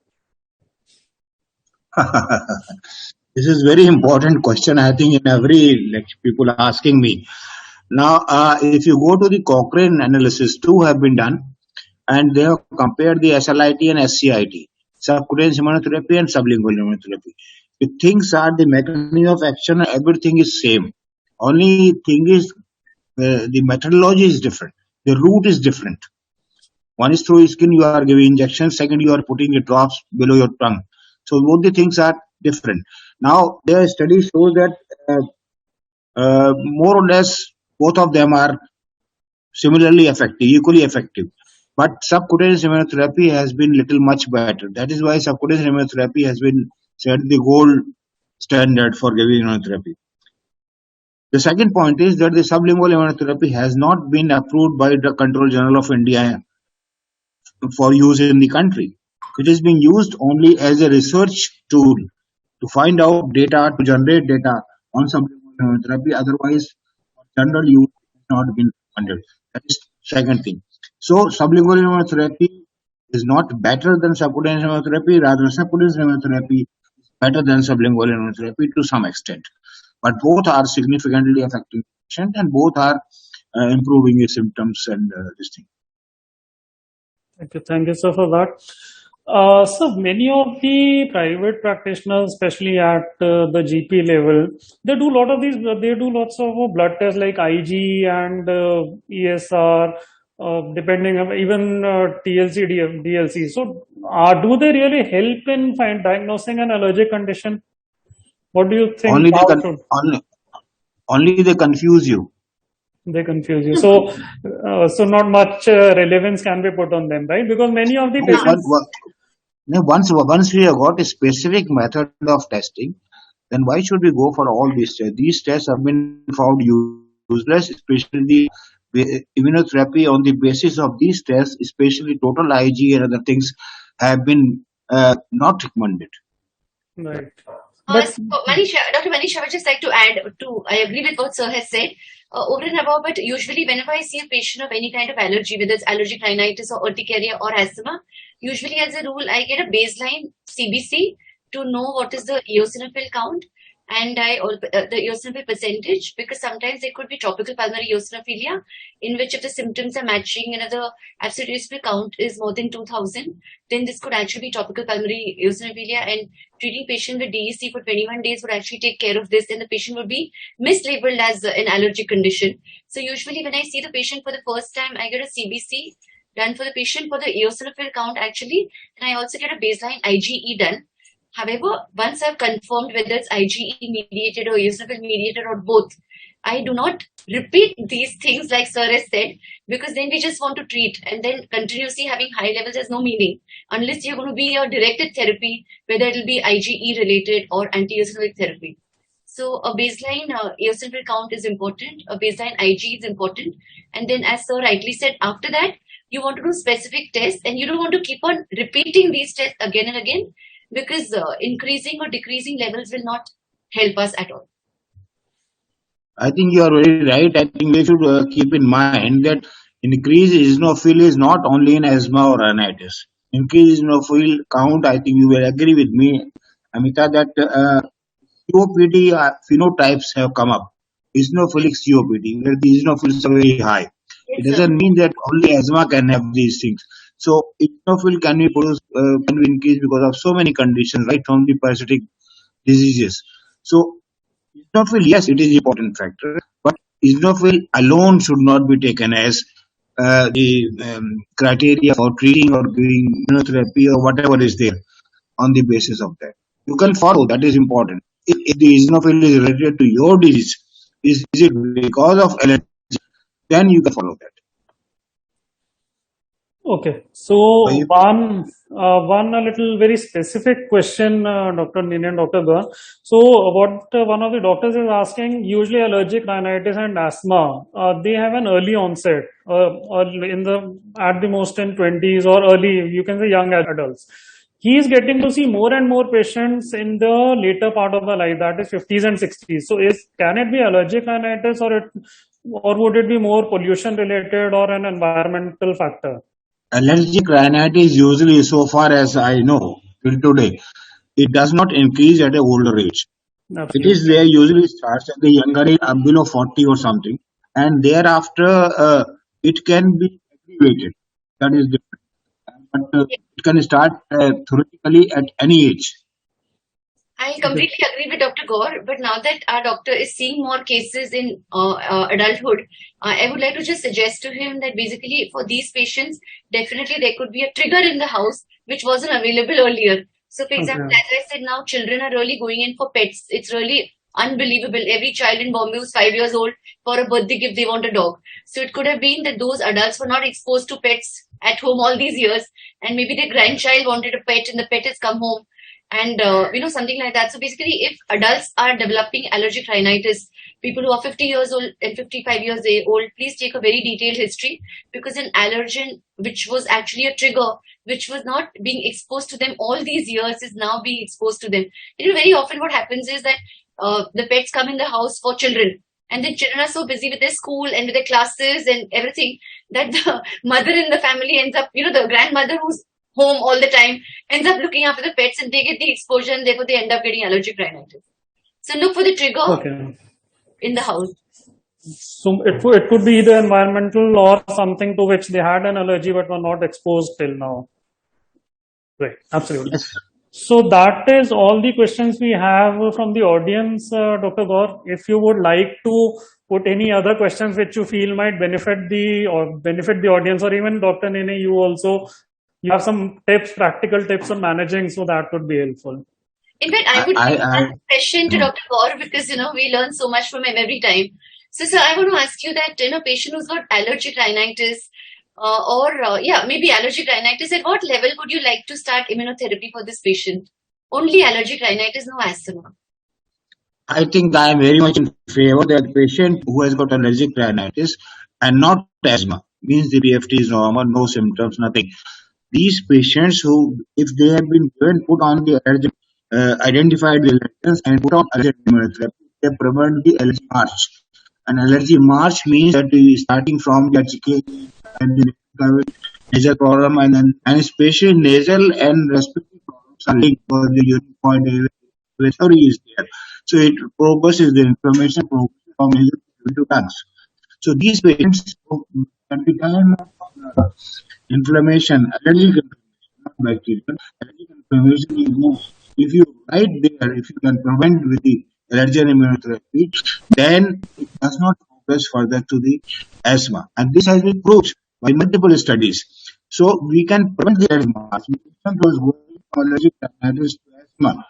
This is very important question. I think in every lecture people are asking me. Now, if you go to the Cochrane analysis, two have been done, and they have compared the SLIT and SCIT, subcutaneous immunotherapy and sublingual immunotherapy. The things are the mechanism of action, everything is same. Only thing is the methodology is different. The route is different. One is through skin, you are giving injections. Second, you are putting the drops below your tongue. So both the things are different. Now, their study shows that more or less both of them are similarly effective, equally effective. But subcutaneous immunotherapy has been little much better. That is why subcutaneous immunotherapy has been said the gold standard for giving immunotherapy. The second point is that the sublingual immunotherapy has not been approved by the Control General of India for use in the country. It is being used only as a research tool to find out data, to generate data on sublingual immunotherapy. Otherwise, for general use, it has not been funded. That is second thing. So, sublingual immunotherapy is not better than subcutaneous immunotherapy. Rather, subcutaneous immunotherapy is better than sublingual immunotherapy to some extent. But both are significantly affecting the patient, and both are improving his symptoms and this thing. Thank you, sir, for that. So many of the private practitioners, especially at the GP level, they do lot of these. They do lots of blood tests like IG and ESR, depending on even TLC, DLC. So, do they really help in diagnosing an allergic condition? What do you think? Only they How can should only they confuse you. they confuse you? So, so not much relevance can be put on them, right? Because many of the No, patients. once we have got a specific method of testing, then why should we go for all these tests? These tests have been found useless, especially the immunotherapy on the basis of these tests, especially total IG and other things, have been not recommended. Right. So Dr. Manish, I would just like to add to, I agree with what Sir has said. Over and above, but usually whenever I see a patient of any kind of allergy, whether it's allergic rhinitis or urticaria or asthma, usually as a rule, I get a baseline CBC to know what is the eosinophil count and the eosinophil percentage, because sometimes there could be tropical pulmonary eosinophilia, in which if the symptoms are matching and the absolute eosinophil count is more than 2000, then this could actually be tropical pulmonary eosinophilia, and treating patient with DEC for 21 days would actually take care of this, and the patient would be mislabeled as an allergic condition. So usually when I see the patient for the first time, I get a CBC done for the patient for the eosinophil count actually, and I also get a baseline IgE done. However, once I've confirmed whether it's IgE mediated or eosinophil mediated or both, I do not repeat these things like Sir has said, because then we just want to treat, and then continuously having high levels has no meaning unless you're going to be a directed therapy, whether it'll be IgE related or anti-eosinophilic therapy. So a baseline eosinophil count is important, a baseline IG is important, and then as sir rightly said, after that you want to do specific tests, and you don't want to keep on repeating these tests again and again, because increasing or decreasing levels will not help us at all. I think you are very right. I think we should keep in mind that increased eosinophil is not only in asthma or rhinitis. Increased eosinophil count, I think you will agree with me, Amita, that COPD phenotypes have come up. Eosinophilic COPD, where the eosinophils are very high. It Yes, sir. doesn't mean that only asthma can have these things. So eosinophil can be produced, can be increased because of so many conditions, right from the parasitic diseases. So eosinophil, yes, it is important factor, but eosinophil alone should not be taken as the criteria for treating or giving immunotherapy or whatever is there on the basis of that. You can follow, that is important. If the eosinophil is related to your disease, is it because of allergy, then you can follow that. Okay, so But if one a little very specific question, Dr. Nini and Dr. Gaur. So what one of the doctors is asking, usually allergic rhinitis and asthma, they have an early onset, or in the at the most in 20s or early, you can say young adults. He is getting to see more and more patients in the later part of the life, that is 50s and 60s. So can it be allergic rhinitis, or would it be more pollution related or an environmental factor? allergic rhinitis usually, so far as I know, till today, it does not increase at an older age. It is Absolutely. there usually starts at the younger age, below 40 or something, and thereafter it can be aggravated. That is different. But it can start theoretically at any age. I completely agree with Dr. Gaur, but now that our doctor is seeing more cases in adulthood, I would like to just suggest to him that basically for these patients, definitely there could be a trigger in the house which wasn't available earlier. So, for example, Okay. as I said, now children are really going in for pets. It's really unbelievable. Every child in Bombay who's 5 years old, for a birthday gift, they want a dog. So it could have been that those adults were not exposed to pets at home all these years, and maybe their grandchild wanted a pet and the pet has come home, and something like that. So basically, if adults are developing allergic rhinitis, people who are 50 years old and 55 years old, please take a very detailed history, because an allergen which was actually a trigger, which was not being exposed to them all these years, is now being exposed to them. Very often what happens is that the pets come in the house for children, and then children are so busy with their school and with their classes and everything, that the mother in the family ends up, the grandmother who's home all the time, ends up looking after the pets, and they get the exposure, and therefore they end up getting allergic rhinitis. So look for the trigger Okay. in the house. So it could be either environmental or something to which they had an allergy but were not exposed till now. Right. Absolutely. Yes. So that is all the questions we have from the audience, Dr. Gaur. If you would like to put any other questions which you feel might benefit the audience, or even Dr. Nene, you have some tips, practical tips on managing, so that would be helpful. In fact, I would like to I, ask a question to Dr. Gaur, because we learn so much from him every time. So, sir, I want to ask you that patient who's got allergic rhinitis, maybe allergic rhinitis, at what level would you like to start immunotherapy for this patient? Only allergic rhinitis, no asthma. I think I am very much in favor that the patient who has got allergic rhinitis and not asthma, means the PFT is normal, no symptoms, nothing. These patients who, if they have been given, put on the allergen, identified the allergens and put on allergen immunotherapy, they prevent the allergy march. An allergy march means that starting from the education and the nasal problem, and especially nasal and respiratory problems are linked, because the urine point respiratory is there. So it progresses the inflammation progresses from nasal to lungs. So these patients, at the time of inflammation, allergic inflammation, not bacterial, allergic inflammation is more. If you right there, if you can prevent with the allergen immunotherapy, then it does not progress further to the asthma. And this has been proved by multiple studies. So we can prevent the asthma. Those going from allergic rhinitis to asthma,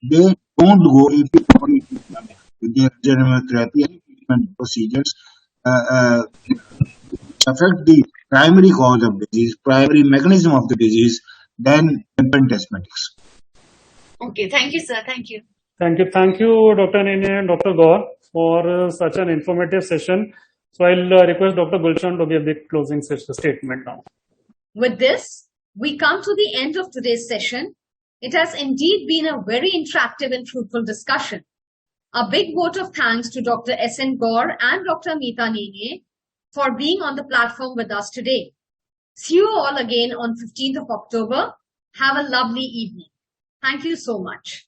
they don't go if you properly treat them with the allergen immunotherapy and treatment procedures. Uh, affect the primary cause of disease, primary mechanism of the disease, than prevent asthmatics. Okay, thank you, sir. Thank you. Thank you, Dr. Nene and Dr. Gaur, for such an informative session. So I'll request Dr. Gulshan to give the closing statement now. With this, we come to the end of today's session. It has indeed been a very interactive and fruitful discussion. A big vote of thanks to Dr. S N Gaur and Dr. Meeta Nene for being on the platform with us today. See you all again on 15th of October. Have a lovely evening. Thank you so much.